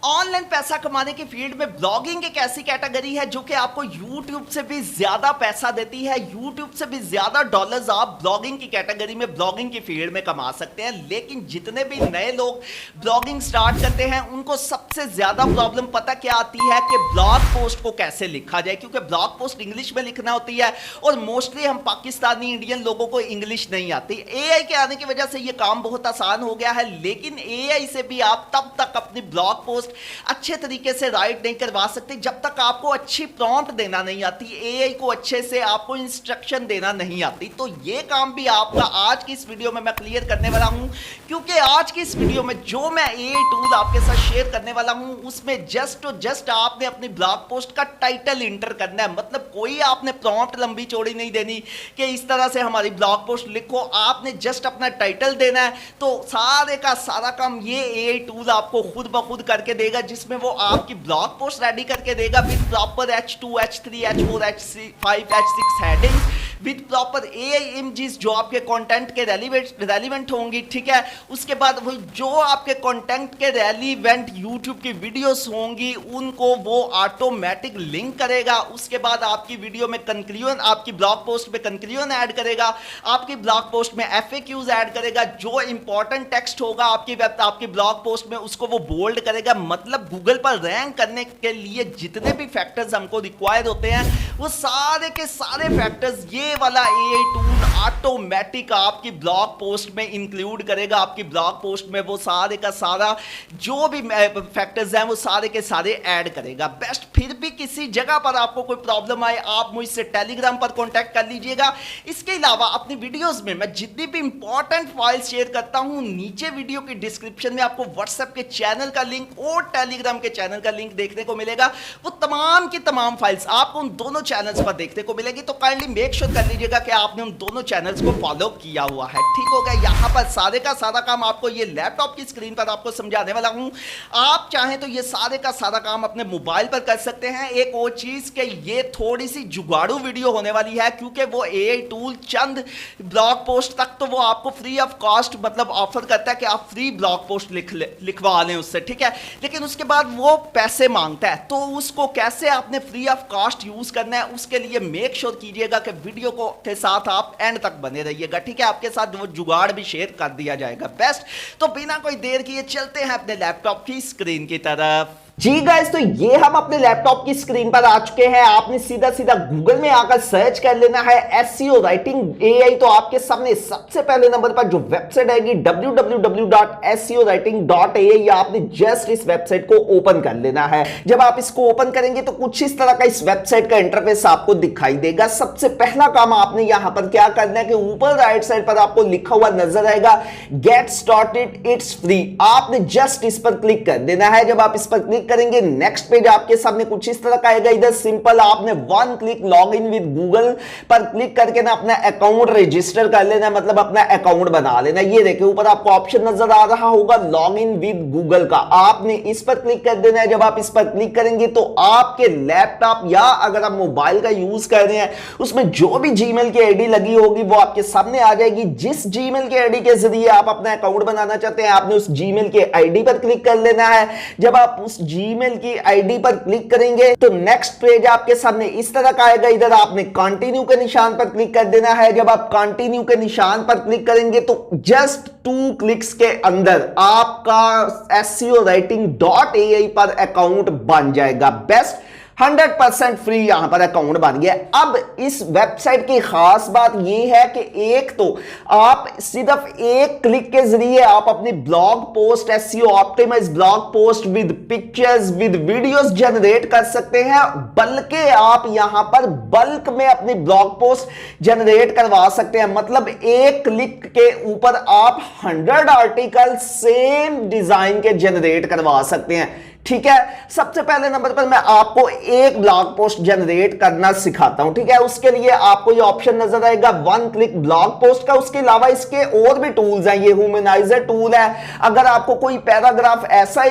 Online पैसा कमाने के फील्ड में ब्लॉगिंग एक ऐसी कैटेगरी है जो कि आपको YouTube से भी ज्यादा पैसा देती है। YouTube से भी ज्यादा डॉलर्स आप ब्लॉगिंग की कैटेगरी में, ब्लॉगिंग की फील्ड में कमा सकते हैं। लेकिन जितने भी नए लोग ब्लॉगिंग स्टार्ट करते हैं उनको सबसे ज्यादा प्रॉब्लम पता क्या आती है कि ब्लॉग पोस्ट को कैसे लिखा जाए, क्योंकि ब्लॉग पोस्ट इंग्लिश में लिखना होती है और मोस्टली हम पाकिस्तानी इंडियन लोगों को इंग्लिश नहीं आती। AI के आने की वजह से ये काम बहुत आसान हो गया है, लेकिन AI से भी आप तब तक अपनी ब्लॉग पोस्ट अच्छे तरीके से राइट नहीं करवा सकते जब तक आपको अच्छी प्रॉम्प्ट देना नहीं आती, AI को अच्छे से आपको इंस्ट्रक्शन देना नहीं आती। तो ये काम भी आपका आज की इस वीडियो में मैं क्लियर करने वाला हूं, क्योंकि आज की इस वीडियो में जो मैं AI टूल आपके साथ शेयर करने वाला हूं उसमें जस्ट आपने अपनी ब्लॉग पोस्ट का टाइटल इंटर करना है। मतलब कोई आपने प्रॉम्प्ट लंबी चौड़ी नहीं देनी कि इस तरह से हमारी ब्लॉग पोस्ट लिखो, आपने जस्ट अपना टाइटल देना है। तो सारे का सारा काम ये AI टूल आपको खुद ब खुद करके देगा, जिसमें वो आपकी ब्लॉग पोस्ट रेडी करके देगा with proper H2, H3, H4, H5, H6 headings, with proper AI images जो आपके कंटेंट के रेलिवेंट होंगी। ठीक है, उसके बाद वो जो आपके कंटेंट के रेलिवेंट YouTube की वीडियोस होंगी उनको वो ऑटोमेटिक लिंक करेगा। उसके बाद आपकी वीडियो में कंक्लूजन, आपकी ब्लॉग पोस्ट में कंक्लूजन ऐड करेगा, आपकी ब्लॉग पोस्ट में FAQs ऐड करेगा, जो इंपॉर्टेंट टेक्स्ट होगा आपकी ब्लॉग पोस्ट में उसको वो बोल्ड करेगा। मतलब गूगल पर रैंक करने के लिए जितने भी फैक्टर्स हमको रिक्वायर होते हैं वो सारे के सारे फैक्टर्स ये वाला AI टूल ऑटोमेटिक आपकी ब्लॉग पोस्ट में इंक्लूड करेगा। आपकी ब्लॉग पोस्ट में वो सारे का सारा जो भी फैक्टर्स हैं वो सारे के सारे ऐड करेगा। बेस्ट, फिर भी किसी जगह पर आपको कोई प्रॉब्लम आए आप मुझसे टेलीग्राम पर कांटेक्ट कर लीजिएगा। इसके अलावा अपनी वीडियोस में मैं जितनी भी इंपॉर्टेंट फाइल्स शेयर करता हूं नीचे वीडियो की डिस्क्रिप्शन में आपको व्हाट्सएप के चैनल का लिंक और टेलीग्राम के चैनल का लिंक देखने को मिलेगा। वो तमाम की तमाम फाइल्स आपको उन दोनों चैनल्स पर देखने को मिलेगी। तो काइंडली मेक श्योर कर लीजिएगा कि आपने उन दोनों चैनल्स को फॉलो किया हुआ है। ठीक हो गया, यहां पर सारे का सारा काम आपको ये लैपटॉप की स्क्रीन पर आपको समझाने वाला हूं। आप चाहें तो ये सारे का सारा काम अपने मोबाइल पर कर सकते हैं। एक और चीज कि ये थोड़ी सी जुगाड़ू वीडियो होने वाली है, क्योंकि वो AI टूल चंद ब्लॉग पोस्ट तक तो वो आपको फ्री ऑफ कॉस्ट मतलब ऑफर करता है कि आप फ्री ब्लॉग पोस्ट लिखवा लें उससे। ठीक है, लेकिन उसके बाद वो पैसे मांगता है, तो उसको कैसे आपने फ्री ऑफ कॉस्ट यूज करना है उसके लिए मेक श्योर कीजिएगा कि वीडियो को के साथ आप एंड तक बने रहिएगा। ठीक है, आपके साथ वो जुगाड़ भी शेयर कर दिया जाएगा। बेस्ट, तो बिना कोई देर किए चलते हैं अपने लैपटॉप की स्क्रीन की तरफ। जी गाइस, तो ये हम अपने लैपटॉप की स्क्रीन पर आ चुके हैं। आपने सीधा सीधा गूगल में आकर सर्च कर लेना है SEO राइटिंग AI। तो आपके सामने सबसे पहले नंबर पर जो वेबसाइट आएगी www.seowriting.ai, या आपने जस्ट इस वेबसाइट को ओपन कर लेना है। जब आप इसको ओपन करेंगे तो कुछ इस तरह का इस वेबसाइट का इंटरफेस आपको दिखाई देगा। सबसे पहला काम आपने यहां पर क्या करना है कि ऊपर राइट साइड पर आपको लिखा हुआ नजर आएगा गेट स्टार्टेड, इट्स फ्री। आपने जस्ट इस पर क्लिक कर देना है। जब आप इस पर क्लिक करेंगे नेक्स्ट पेज आपके सामने कुछ इस तरह का आएगा। इधर सिंपल आपने one click log in with Google पर क्लिक करके ना अपना अकाउंट रजिस्टर कर लेना, मतलब अपना अकाउंट बना लेना। ये देखिए ऊपर आपको ऑप्शन नजर आ रहा होगा लॉग इन विद गूगल का, आपने इस पर क्लिक कर देना है। जब आप इस पर क्लिक करेंगे तो आपके लैपटॉप या अगर आप मोबाइल का यूज कर रहे हैं उसमें जो भी जीमेल की आईडी लगी होगी वो आपके सामने आ जाएगी। जिस जीमेल की आईडी के जरिए आप अपना अकाउंट बनाना चाहते हैं आपने उस जीमेल के आईडी पर क्लिक कर लेना है। जब आप उस जीमेल की आईडी पर क्लिक करेंगे तो नेक्स्ट पेज आपके सामने इस तरह का आएगा। इधर आपने कंटिन्यू के निशान पर क्लिक कर देना है। जब आप कंटिन्यू के निशान पर क्लिक करेंगे तो जस्ट 2 क्लिक्स के अंदर आपका SEOwriting.ai पर अकाउंट बन जाएगा। बेस्ट, 100% फ्री यहां पर अकाउंट बन गया। अब इस वेबसाइट की खास बात यह है कि एक तो आप सिर्फ एक क्लिक के जरिए आप अपनी blog post SEO optimize blog post with pictures with videos generate कर सकते हैं, बल्कि आप यहां पर बल्क में अपनी ब्लॉग पोस्ट जनरेट करवा सकते हैं। मतलब एक क्लिक के ऊपर आप 100 आर्टिकल सेम डिजाइन के जनरेट करवा सकते हैं। ठीक है, सबसे पहले नंबर पर मैं आपको एक ब्लॉग पोस्ट जनरेट करना सिखाता हूं। ठीक है, उसके लिए आपको ये ऑप्शन नजर आएगा वन क्लिक ब्लॉग पोस्ट का। उसके अलावा इसके और भी टूल्स हैं, ये ह्यूमनाइजर टूल है। अगर आपको कोई पैराग्राफ ऐसा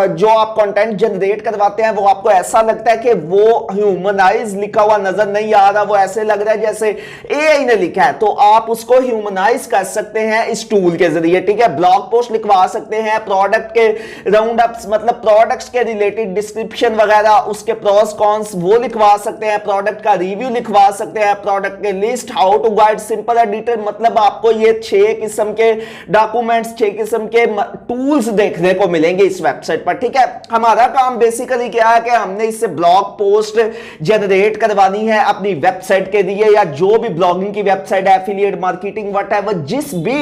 जो आप कंटेंट जनरेट करवाते हैं वो आपको ऐसा लगता है कि वो ह्यूमनाइज लिखा हुआ नजर नहीं आ रहा, वो ऐसे लग रहा है जैसे AI ने लिखा है, तो आप उसको ह्यूमनाइज कर सकते हैं इस टूल के जरिए। ठीक है, ब्लॉग पोस्ट लिखवा सकते हैं, प्रोडक्ट के राउंड अप्स मतलब प्रोडक्ट्स के रिलेटेड डिस्क्रिप्शन वगैरह, उसके प्रोस कॉन्स वो लिखवा सकते हैं, प्रोडक्ट का रिव्यू लिखवा सकते हैं, प्रोडक्ट के list, how to guide, simple and detail. मतलब आपको ये 6 किस्म के डॉक्यूमेंट्स, 6 किस्म के टूल्स देखने को मिलेंगे इस वेबसाइट पर। ठीक है, हमारा काम बेसिकली क्या है कि हमने इससे ब्लॉग पोस्ट जनरेट करवानी है अपनी वेबसाइट के लिए, या जो भी ब्लॉगिंग की वेबसाइट है, एफिलिएट मार्केटिंग, व्हाटएवर, जिस भी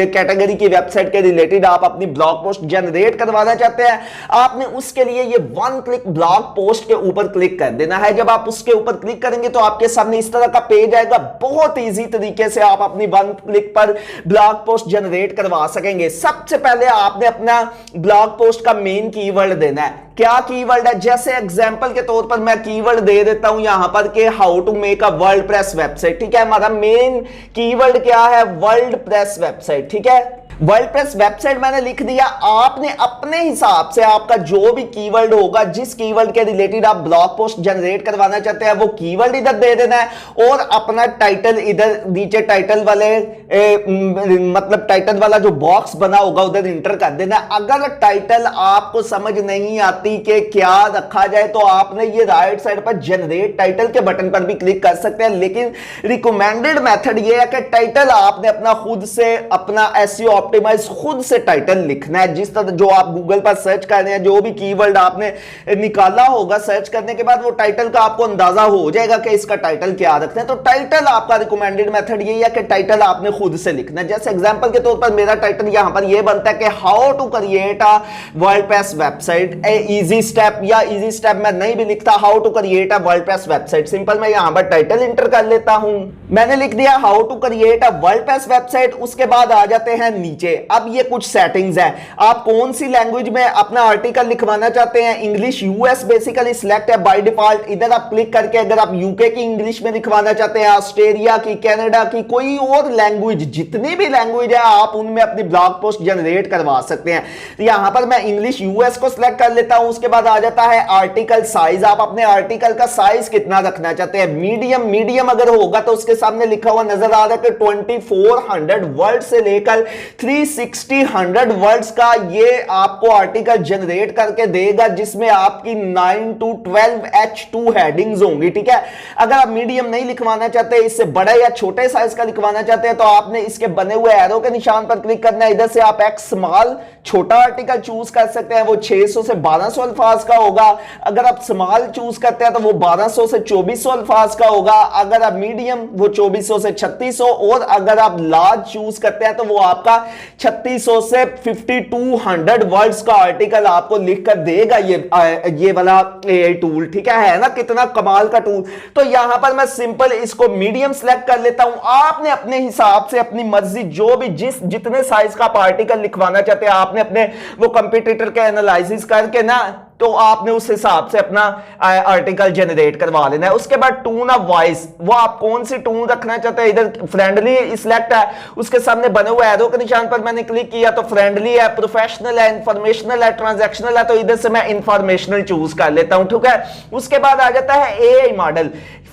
कैटेगरी की वेबसाइट के रिलेटेड आप अपनी ब्लॉग पोस्ट जनरेट करवाना चाहते हैं, आपने उसके लिए ये 1 क्लिक ब्लॉग पोस्ट के ऊपर क्लिक कर देना है। जब आप उसके ऊपर क्लिक करेंगे तो आपके सामने इस तरह का पेज आएगा। बहुत इजी तरीके से आप अपनी 1 क्लिक पर ब्लॉग पोस्ट जनरेट करवा सकेंगे। सबसे पहले आपने अपना ब्लॉग पोस्ट का मेन कीवर्ड देना है। क्या कीवर्ड है? जैसे एग्जांपल के तौर पर मैं कीवर्ड दे देता हूं यहां पर कि how to make a WordPress website. ठीक है, हमारा मेन कीवर्ड क्या है? WordPress website. ठीक है, वर्ल्डप्रेस वेबसाइट मैंने लिख दिया। आपने अपने हिसाब से आपका जो भी कीवर्ड होगा, जिस कीवर्ड के रिलेटेड आप ब्लॉग पोस्ट जनरेट करवाना चाहते हैं, वो कीवर्ड इधर दे देना है और अपना टाइटल इधर नीचे टाइटल वाले मतलब टाइटल वाला जो बॉक्स बना होगा उधर इंटर कर देना है। अगर टाइटल आपको समझ नहीं आती कि क्या रखा जाए तो आपने ये राइट साइड पर जनरेट टाइटल के बटन पर भी क्लिक कर सकते हैं, लेकिन रिकमेंडेड मेथड ये है कि टाइटल आपने अपना खुद से, अपना एसईओ ऑप्टिमाइज खुद से टाइटल लिखना है। जिस तरह जो आप गूगल पर सर्च कर रहे हैं, जो भी कीवर्ड आपने निकाला होगा, सर्च करने के बाद वो टाइटल का आपको अंदाजा हो जाएगा कि इसका टाइटल क्या रखते हैं। तो टाइटल आपका रिकमेंडेड मेथड यही है कि टाइटल आपने खुद से लिखना है। जैसे एग्जांपल के तौर पर मेरा टाइटल यहां पर ये बनता है कि how to create a WordPress website, a easy step, या इजी स्टेप मैं नहीं भी लिखता, how to create a WordPress website. Simple मैं यहां पर टाइटल इंटर कर लेता हूं। मैंने लिख दिया how to create a WordPress website. उसके बाद आ जाते हैं नीचे। अब ये कुछ सेटिंग्स हैं, आप कौन सी लैंग्वेज में अपना आर्टिकल लिखवाना चाहते हैं। इंग्लिश यूएस बेसिकली सिलेक्ट है बाय डिफॉल्ट। इधर आप क्लिक करके अगर आप यूके की इंग्लिश में लिखवाना चाहते हैं, ऑस्ट्रेलिया की, कनाडा की, कोई और लैंग्वेज, जितनी भी लैंग्वेज है आप उनमें अपनी ब्लॉग पोस्ट जनरेट करवा सकते हैं। तो यहां पर मैं इंग्लिश यूएस को सिलेक्ट कर लेता हूं। उसके बाद आ जाता है आर्टिकल साइज। आप अपने आर्टिकल का साइज कितना रखना चाहते हैं। मीडियम, मीडियम अगर होगा तो उसके सामने लिखा हुआ नजर आ रहा है कि 2400 वर्ड से लेकर 360 वर्ड्स का ये आपको आर्टिकल जनरेट करके देगा, जिसमें आपकी 9 to 12 H2 हेडिंग्स होंगी। ठीक है, अगर आप मीडियम नहीं लिखवाना चाहते, इससे बड़े या छोटे साइज का लिखवाना चाहते हैं, तो आपने इसके बने हुए एरो के निशान पर क्लिक करना है। इधर से आप एक्स स्मॉल छोटा आर्टिकल चूज कर सकते हैं, वो 600 से 1200 अल्फाज का होगा। अगर आप स्मॉल चूज करते हैं तो वो 1200 से 2400 अल्फाज का होगा। अगर आप मीडियम वो 2400 से 3600, और अगर आप लार्ज चूज करते हैं तो वो आपका 3600 से 5200 वर्ड्स का आर्टिकल आपको लिखकर देगा ये वाला एआई टूल। ठीक है ना, कितना कमाल का टूल। तो यहां पर मैं सिंपल इसको मीडियम सेलेक्ट कर लेता हूं। आपने अपने हिसाब से अपनी मर्जी जो भी जितने साइज का आप आर्टिकल लिखवाना चाहते हैं, आपने अपने वो कंपटीटर के एनालिसिस करके ना, तो आपने उस हिसाब से अपना आर्टिकल जनरेट करवा लेना है। उसके बाद टून ऑफ वॉइस, वो आप कौन सी टून रखना चाहते हैं। इधर फ्रेंडली सिलेक्ट है, उसके सामने बने हुए एरो के निशान पर मैंने क्लिक किया तो फ्रेंडली है, प्रोफेशनल है, इंफॉर्मेशनल है, ट्रांजैक्शनल है, तो इधर से मैं इंफॉर्मेशनल चूज कर लेता हूं। ठीक है, उसके बाद आ जाता है एआई मॉडल।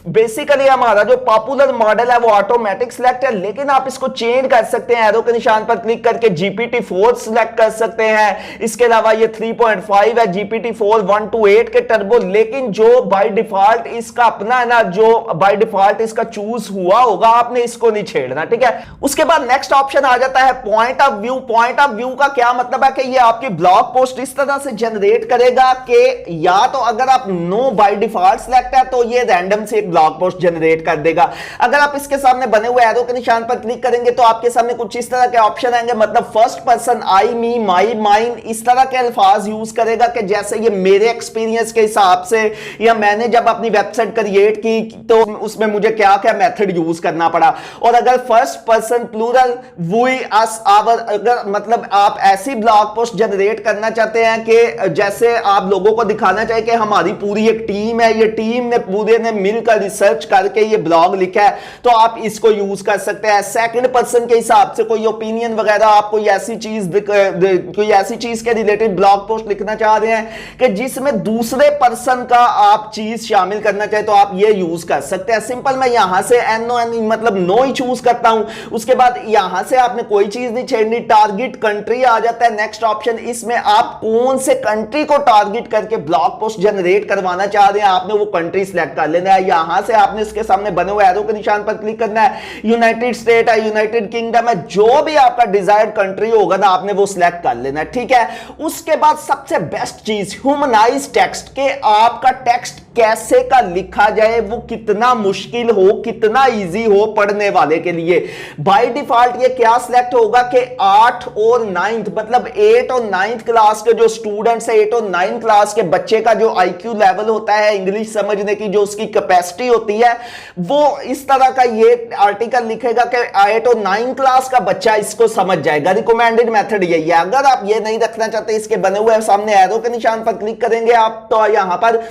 बेसिकली हमारा जो पॉपुलर मॉडल है वो ऑटोमेटिक सिलेक्ट है, लेकिन आप इसको चेंज कर सकते हैं एरो के निशान पर क्लिक करके GPT-4 सिलेक्ट कर सकते हैं। इसके अलावा ये 3.5 है, GPT-4 1 to 8 के टर्बो, लेकिन जो बाय डिफॉल्ट इसका अपना है ना, जो बाय डिफॉल्ट इसका चूज हुआ होगा, आपने इसको नहीं छेड़ना। ठीक है, उसके बाद नेक्स्ट ऑप्शन आ जाता है point of view. Point of view का क्या मतलब है कि ये आपकी ब्लॉग पोस्ट इस तरह से जनरेट करेगा कि या तो अगर आप नो बाय डिफॉल्ट सिलेक्ट है तो ये रैंडम से ब्लॉग पोस्ट जनरेट कर देगा। अगर आप इसके सामने बने हुए एरो के निशान पर क्लिक करेंगे तो आपके सामने कुछ इस तरह के ऑप्शन आएंगे, मतलब फर्स्ट पर्सन, आई, मी, माई, माइन, इस तरह के अल्फाज यूज करेगा कि जैसे ये मेरे एक्सपीरियंस के हिसाब से, या मैंने जब अपनी वेबसाइट क्रिएट की तो उसमें मुझे क्या क्या मेथड यूज करना पड़ा। और अगर first person plural, we, us, our, अगर मतलब आप ऐसी ब्लॉग पोस्ट जनरेट करना चाहते हैं कि जैसे आप लोगों को दिखाना चाहिए कि हमारी पूरी एक टीम है, ये टीम ने पूरे ने मिलकर रिसर्च करके ये ब्लॉग लिखा है तो आप इसको यूज कर सकते हैं। सेकंड पर्सन के हिसाब से कोई ओपिनियन वगैरह, आप कोई ऐसी चीज के रिलेटेड ब्लॉग पोस्ट लिखना चाह रहे हैं कि जिसमें दूसरे पर्सन का आप चीज शामिल करना चाहे तो आप ये यूज कर सकते हैं। सिंपल, मैं यहां से एन मतलब नो ही चूज करता हूं। उसके बाद यहां से आपने कोई चीज नहीं छेड़नी, टारगेट कंट्री आ जाता है नेक्स्ट ऑप्शन। इसमें आप कौन से कंट्री को टारगेट करके ब्लॉग पोस्ट जनरेट करवाना चाह रहे हैं, आपने वो कंट्री सिलेक्ट कर लेना है। यहां से आपने इसके सामने बने हुए एरो के निशान पर क्लिक करना है। यूनाइटेड स्टेट है, यूनाइटेड किंगडम है, जो भी आपका डिजायर्ड कंट्री होगा ना आपने वो सिलेक्ट कर लेना है, ठीक है। उसके बाद सबसे बेस्ट चीज ह्यूमनाइज टेक्स्ट, के आपका टेक्स्ट कैसे का लिखा जाए, वो कितना मुश्किल हो, कितना इजी हो पढ़ने वाले के लिए। बाय डिफॉल्ट ये क्या सिलेक्ट होगा कि 8 और 9th मतलब 8 और 9th क्लास के जो स्टूडेंट्स है, 8 और 9th क्लास के बच्चे का जो आईक्यू लेवल होता है, इंग्लिश समझने की जो उसकी कैपेसिटी होती है, वो इस तरह का ये आर्टिकल लिखेगा कि 8 और 9th क्लास का बच्चा इसको समझ जाएगा। रिकमेंडेड मेथड यही है। अगर आप ये नहीं रखना चाहते, इसके बने हुए सामने एरो के निशान पर क्लिक करेंगे आप, तो यहां पर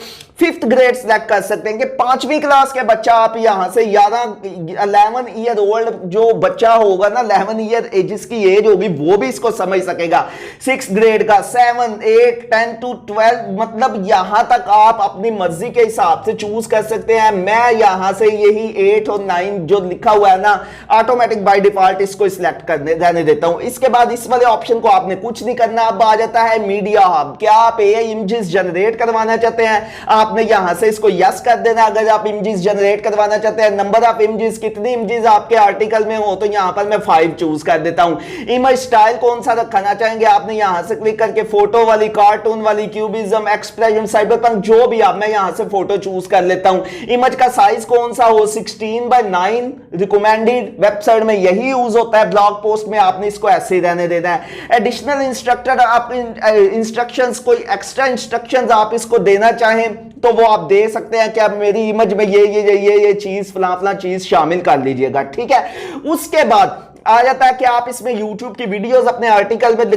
5th ग्रेड सेलेक्ट कर सकते हैं कि 5वीं क्लास के बच्चा आप यहां से 11 ईयर ओल्ड जो बच्चा होगा ना, 11 ईयर जिसकी एज होगी वो भी इसको समझ सकेगा। 6th ग्रेड का, 7, 8, 10 to 12 मतलब यहां तक आप अपनी मर्जी के हिसाब से चूज कर सकते हैं। मैं यहां से यही 8 और 9 जो लिखा हुआ है ना, ऑटोमेटिक बाय डिफॉल्ट इसको सिलेक्ट करने रहने देता हूं। इसके बाद इस वाले ऑप्शन को आपने कुछ नहीं करना। अब आ जाता है मीडिया हब। क्या आप एआई इमेजेस जनरेट करवाना चाहते हैं, आपने यहां से इसको यस कर देना। अगर आप इमेजेस जनरेट करवाना चाहते हैं, नंबर ऑफ इमेजेस, कितनी इमेजेस आपके आर्टिकल में हो, तो यहां पर मैं 5 चूज कर देता हूं। इमेज स्टाइल कौन सा रखना चाहेंगे, आपने यहां से क्लिक करके फोटो वाली, कार्टून वाली, क्यूबिज्म, एक्सप्रेशन, साइबरपंक, जो भी आप, मैं यहां से फोटो चूज कर लेता हूं। इमेज का साइज कौन सा हो, 16:9 रिकमेंडेड, वेबसाइट में यही यूज होता है, ब्लॉग पोस्ट में आपने इसको ऐसे ही रहने देना है। एडिशनल इंस्ट्रक्टर, आप इंस्ट्रक्शंस, कोई एक्स्ट्रा इंस्ट्रक्शंस आप इसको देना चाहें तो वो आप दे सकते हैं कि आप मेरी इमेज में ये चीज फला चीज शामिल कर लीजिएगा, ठीक है। उसके बाद आ जाता है कि आप इसमें YouTube की वीडियोस अपने आर्टिकल में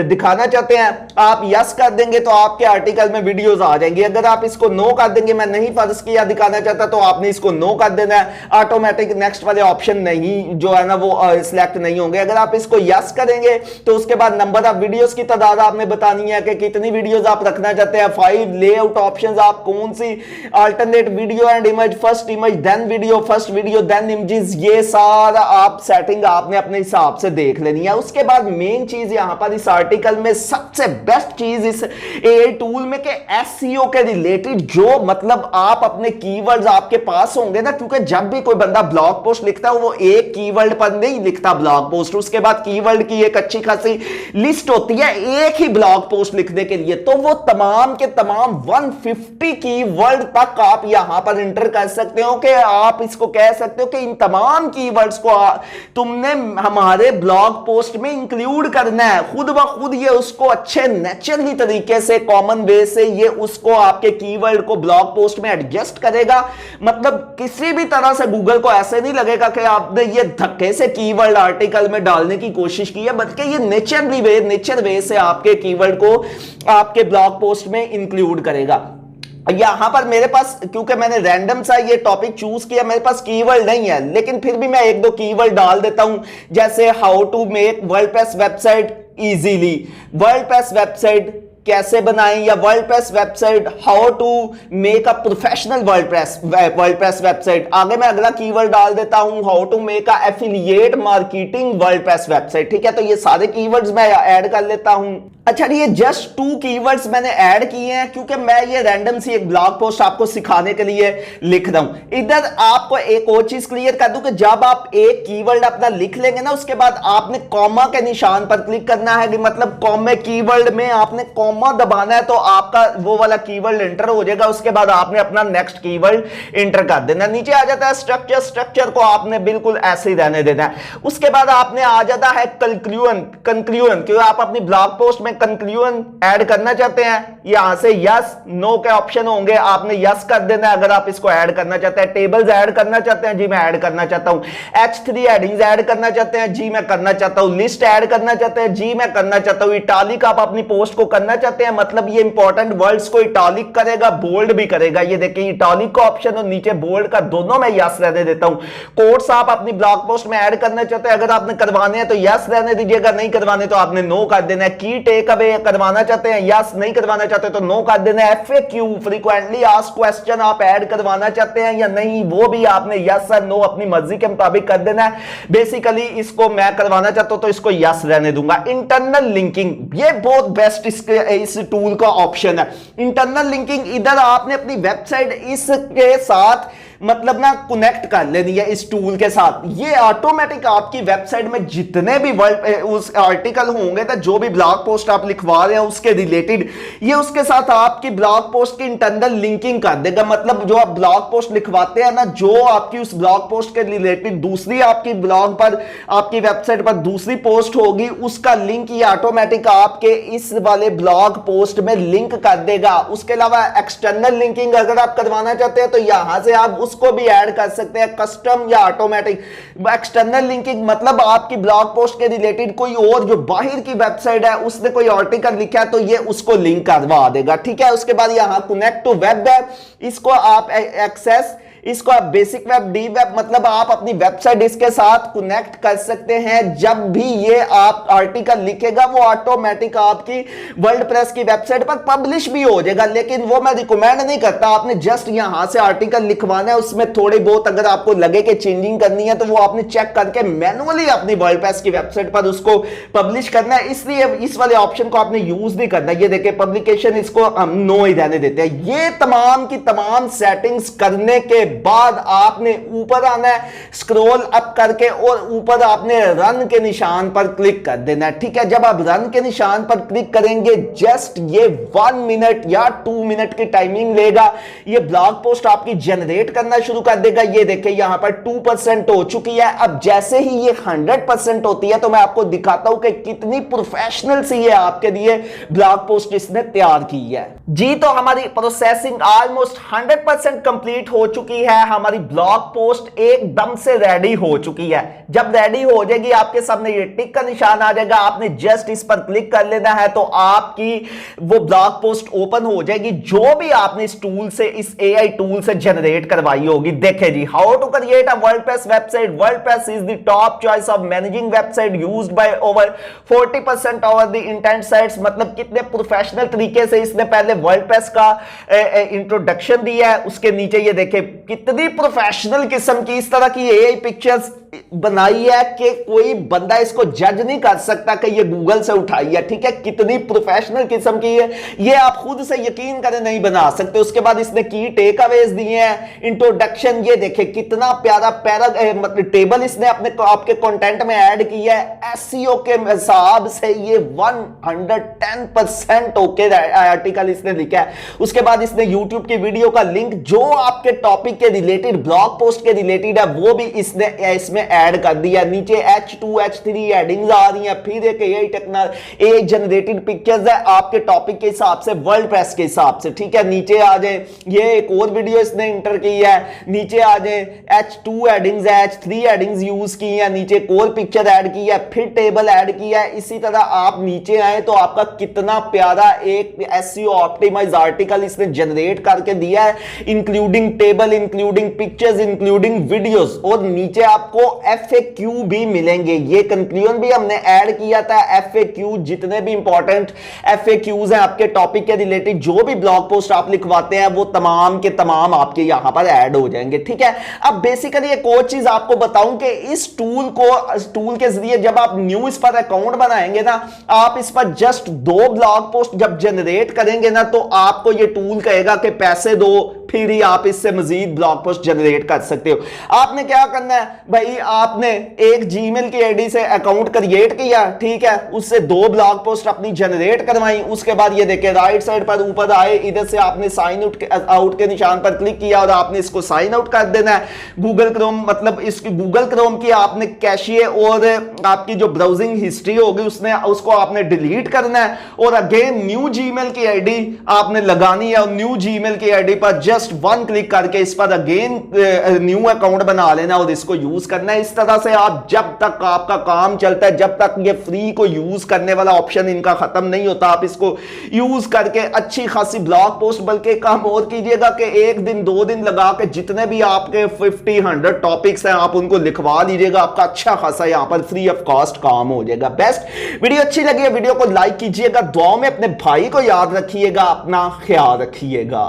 दिखाना चाहते हैं, आप यस कर देंगे तो आपके आर्टिकल में वीडियोस आ जाएंगी। अगर आप इसको नो कर देंगे, मैं नहीं फर्ज किया दिखाना चाहता, तो आपने इसको नो कर देना है। ऑटोमेटिक नेक्स्ट वाले ऑप्शन नहीं जो है ना वो सिलेक्ट नहीं होंगे। अगर आप इसको यस करेंगे तो उसके बाद नंबर ऑफ वीडियोस की तादाद आपने बतानी है कि कितनी वीडियोस आप रखना चाहते हैं। 5 लेआउट ऑप्शंस, आप कौन सी alternate video and image, first image then video, first video then images, ये सारा आप सेटिंग आपने अपने हिसाब से देख लेनी है। उसके बाद मेन चीज यहां पर इस आर्टिकल में सबसे बेस्ट चीज इस एआई टूल में कि एसईओ के रिलेटेड जो मतलब आप अपने कीवर्ड्स आपके पास होंगे ना, क्योंकि जब भी कोई बंदा ब्लॉग पोस्ट लिखता है वो एक कीवर्ड पर नहीं लिखता ब्लॉग पोस्ट, उसके बाद कीवर्ड की एक अच्छी खासी लिस्ट होती है एक ही ब्लॉग पोस्ट लिखने के लिए। तो वो तमाम के तमाम 150 कीवर्ड तक आप यहां पर इंटर कर सकते हो कि आप इसको कह सकते हो कि इन तमाम कीवर्ड्स को तुमने हमारे ब्लॉग पोस्ट में इंक्लूड करना है। खुद ब खुद ये उसको अच्छे नेचुरली तरीके से, कॉमन वे से ये उसको आपके कीवर्ड को ब्लॉग पोस्ट में एडजस्ट करेगा। मतलब किसी भी तरह से गूगल को ऐसे नहीं लगेगा कि आपने ये धक्के से कीवर्ड आर्टिकल में डालने की कोशिश की है, बल्कि ये नेचर वे से आपके कीवर्ड को आपके ब्लॉग पोस्ट में इंक्लूड करेगा। यहां पर मेरे पास, क्योंकि मैंने रैंडम सा ये टॉपिक चूज किया, मेरे पास कीवर्ड नहीं है, लेकिन फिर भी मैं 1-2 कीवर्ड डाल देता हूं, जैसे how to make WordPress website easily, WordPress website कैसे बनाएं, या WordPress website, how to make a professional WordPress website. आगे मैं अगला कीवर्ड डाल देता हूं, how to make a affiliate marketing WordPress website, ठीक है। तो ये सारे कीवर्ड्स मैं ऐड कर लेता हूं। अच्छा, ये जस्ट 2 कीवर्ड्स मैंने ऐड किए हैं क्योंकि मैं ये रैंडम सी एक ब्लॉग पोस्ट आपको सिखाने के लिए लिख रहा हूं। इधर आपको एक और चीज क्लियर कर दूं कि जब आप एक कीवर्ड अपना लिख लेंगे ना, उसके बाद आपने कॉमा के निशान पर क्लिक करना है, कि मतलब कॉमे कीवर्ड में आपने कॉमा दबाना है तो आपका वो वाला कीवर्ड एंटर हो जाएगा। उसके बाद आपने अपना नेक्स्ट कीवर्ड एंटर कर देना। नीचे आ जाता है स्ट्रक्चर को आपने बिल्कुल ऐसे ही रहने देना है। उसके बाद आपने आ जाता है कंक्लूजन, क्योंकि आप अपनी ब्लॉग पोस्ट में कंक्लूजन ऐड करना चाहते हैं, यहां से यस नो के ऑप्शन होंगे, आपने यस कर देना है अगर आप इसको ऐड करना चाहते हैं। टेबल्स ऐड करना चाहते हैं, जी मैं ऐड करना चाहता हूं। H3 हेडिंग्स ऐड करना चाहते हैं, जी मैं करना चाहता हूं। लिस्ट ऐड करना चाहते हैं, जी मैं करना चाहता हूं। इटालिक आप अपनी पोस्ट को करना चाहते हैं, मतलब ये इंपॉर्टेंट वर्ड्स को इटालिक करेगा, बोल्ड भी करेगा। ये देखिए इटालिक का ऑप्शन और नीचे बोल्ड का, दोनों में यस रहने देता हूं। कोट्स आप अपनी ब्लॉग पोस्ट में ऐड करना चाहते हैं, अगर आपने करवाने हैं तो यस रहने दीजिएगा, नहीं करवाने तो आपने नो कर देना है। की टेक अवे करवाना चाहते हैं यस, नहीं करवाना चाहते तो नो कर देना है। एफएक्यू फ्रीक्वेंटली आस्क्ड क्वेश्चन आप ऐड करवाना चाहते हैं या नहीं, वो भी आपने यस और नो अपनी मर्जी के मुताबिक कर देना है। बेसिकली इसको मैं करवाना चाहता हूं तो इसको यस रहने दूंगा। इंटरनल लिंकिंग, ये बहुत बेस्ट इस टूल का ऑप्शन है। इंटरनल लिंकिंग, इधर आपने अपनी वेबसाइट इसके साथ मतलब ना कनेक्ट कर लेनी है इस टूल के साथ। ये ऑटोमेटिक आपकी वेबसाइट में जितने भी वर्ड उस आर्टिकल होंगे तो जो भी ब्लॉग पोस्ट आप लिखवा रहे हैं उसके रिलेटेड, ये उसके साथ आपकी ब्लॉग पोस्ट की इंटरनल लिंकिंग कर देगा। मतलब जो आप ब्लॉग पोस्ट लिखवाते हैं ना, जो आपकी उस ब्लॉग पोस्ट के रिलेटेड दूसरी आपकी ब्लॉग पर, आपकी वेबसाइट पर दूसरी पोस्ट होगी, उसका लिंक ये ऑटोमेटिक आपके इस वाले ब्लॉग पोस्ट में लिंक कर देगा। उसके अलावा एक्सटर्नल लिंकिंग अगर आप करवाना चाहते हैं तो यहां से आप उसको भी ऐड कर सकते हैं, कस्टम या ऑटोमेटिक। एक्सटर्नल लिंकिंग मतलब आपकी ब्लॉग पोस्ट के रिलेटेड कोई और जो बाहर की वेबसाइट है उसने कोई आर्टिकल लिखा है तो ये उसको लिंक करवा देगा, ठीक है। उसके बाद यहां कनेक्ट टू वेब है, इसको आप एक्सेस, इसको आप बेसिक वेब, डी वेब, मतलब आप अपनी वेबसाइट इसके साथ कनेक्ट कर सकते हैं। जब भी ये आप आर्टिकल लिखेगा वो ऑटोमेटिक आपकी वर्डप्रेस की वेबसाइट पर पब्लिश भी हो जाएगा, लेकिन वो मैं रिकमेंड नहीं करता। आपने जस्ट यहां से आर्टिकल लिखवाना है, उसमें थोड़ी बहुत अगर आपको लगे कि चेंजिंग करनी है तो वो आपने चेक करके मैनुअली अपनी वर्डप्रेस की वेबसाइट पर उसको पब्लिश करना है। इसलिए इस वाले ऑप्शन को आपने यूज नहीं करना। ये देखिए पब्लिकेशन, इसको हम नो ही रहने देते हैं। ये तमाम की तमाम सेटिंग्स करने के बाद आपने ऊपर आना है, स्क्रॉल अप करके, और ऊपर आपने रन के निशान पर क्लिक कर देना है, ठीक है। जब आप रन के निशान पर क्लिक करेंगे, जस्ट ये 1 मिनट या 2 मिनट की टाइमिंग लेगा, ये ब्लॉग पोस्ट आपकी जनरेट करना शुरू कर देगा। ये देखिए यहां पर 2% हो चुकी है। अब जैसे ही ये 100% होती है तो मैं आपको दिखाता हूं कि कितनी प्रोफेशनल सी है आपके लिए ब्लॉग पोस्ट इसने तैयार की है। जी तो हमारी प्रोसेसिंग ऑलमोस्ट 100% कंप्लीट हो चुकी है। हमारी ब्लॉग पोस्ट एकदम से रेडी हो चुकी है। जब रेडी हो जाएगी आपके सामने ये टिक का निशान आ जाएगा, आपने जस्ट इस पर क्लिक कर लेना है तो आपकी वो ब्लॉग पोस्ट ओपन हो जाएगी जो भी आपने इस टूल से, इस एआई टूल से जनरेट करवाई होगी। देखें जी, how to create a WordPress website. WordPress is the top choice of managing website used by over 40% of the intent sites. मतलब कितने प्रोफेशनल तरीके से इसने पहले वर्डप्रेस का इंट्रोडक्शन दिया है। उसके नीचे ये देखें कितनी प्रोफेशनल किस्म की इस तरह की एआई पिक्चर्स बनाई है कि कोई बंदा इसको जज नहीं कर सकता कि ये गूगल से उठाई है, ठीक है। कितनी प्रोफेशनल किस्म की है, ये आप खुद से यकीन करें नहीं बना सकते। उसके बाद इसने की टेक अवेज दिए हैं, इंट्रोडक्शन, ये देखे कितना प्यारा पैरा मतलब टेबल इसने अपने आपके कंटेंट में ऐड किया है। एसईओ के हिसाब से ये 110% ओके आर्टिकल इसने लिखा है। उसके बाद इसने यूट्यूब की वीडियो का लिंक जो आपके टॉपिक के रिलेटेड, ब्लॉग पोस्ट के रिलेटेड है, वो भी इसने इसमें ऐड कर दिया। नीचे H2 H3 हेडिंग्स आ रही हैं, फिर एक एआई जनरेटेड पिक्चर्स है आपके टॉपिक के हिसाब से, वर्डप्रेस के हिसाब से, ठीक है। नीचे आ जाए, ये एक और वीडियो इसने इंटर की है। नीचे आ जाए, H2 हेडिंग्स है, H3 हेडिंग्स यूज की है, नीचे एक और पिक्चर ऐड की है, फिर टेबल ऐड किया है। इसी तरह आप नीचे आए तो आपका कितना प्यारा एक एसईओ ऑप्टिमाइज आर्टिकल इसने जनरेट करके दिया है, including table, including pictures, including videos. और नीचे आपको FAQ भी मिलेंगे। ये कंक्लूजन भी हमने ऐड किया था। FAQ, जितने भी इंपॉर्टेंट FAQs हैं आपके टॉपिक के रिलेटेड, जो भी ब्लॉग पोस्ट आप लिखवाते हैं वो तमाम के तमाम आपके यहां पर ऐड हो जाएंगे, ठीक है। अब बेसिकली एक और चीज आपको बताऊं कि इस टूल के जरिए जब आप न्यू इस पर अकाउंट बनाएंगे ना, आप इस पर जस्ट 2 ब्लॉग पोस्ट जब जनरेट करेंगे ना, तो आपको ये टूल कहेगा कि पैसे दो, फिर ही आप इससे मजीद ब्लॉग पोस्ट जनरेट कर सकते हो। आपने क्या करना है भाई, आपने एक जीमेल की आईडी से अकाउंट क्रिएट किया, ठीक है, उससे 2 ब्लॉग पोस्ट अपनी जनरेट करवाई। उसके बाद ये देखिए राइट साइड पर ऊपर आए, इधर से आपने साइन आउट के निशान पर क्लिक किया और आपने इसको साइन आउट कर देना है। गूगल क्रोम, मतलब इसकी गूगल क्रोम की आपने कैशिए और आपकी जो ब्राउजिंग हिस्ट्री होगी उसको आपने डिलीट करना है। और अगेन न्यू जीमेल की आईडी आपने लगानी है और न्यू जीमेल की आईडी पर जस्ट वन क्लिक करके इस पर अगेन न्यू अकाउंट बना लेना और इसको यूज करना है। इस तरह से आप जब तक आपका काम चलता है, जब तक ये फ्री को यूज करने वाला ऑप्शन इनका खत्म नहीं होता, आप इसको यूज करके अच्छी खासी ब्लॉग पोस्ट, बल्कि काम और कीजिएगा कि एक दिन 2 दिन लगा के जितने भी आपके 50-100 टॉपिक्स हैं आप उनको लिखवा लीजिएगा। आपका अच्छा खासा यहां पर फ्री ऑफ कॉस्ट काम हो जाएगा। बेस्ट वीडियो अच्छी लगी है, वीडियो को लाइक कीजिएगा, दुआ में अपने भाई को याद रखिएगा, अपना ख्याल रखिएगा।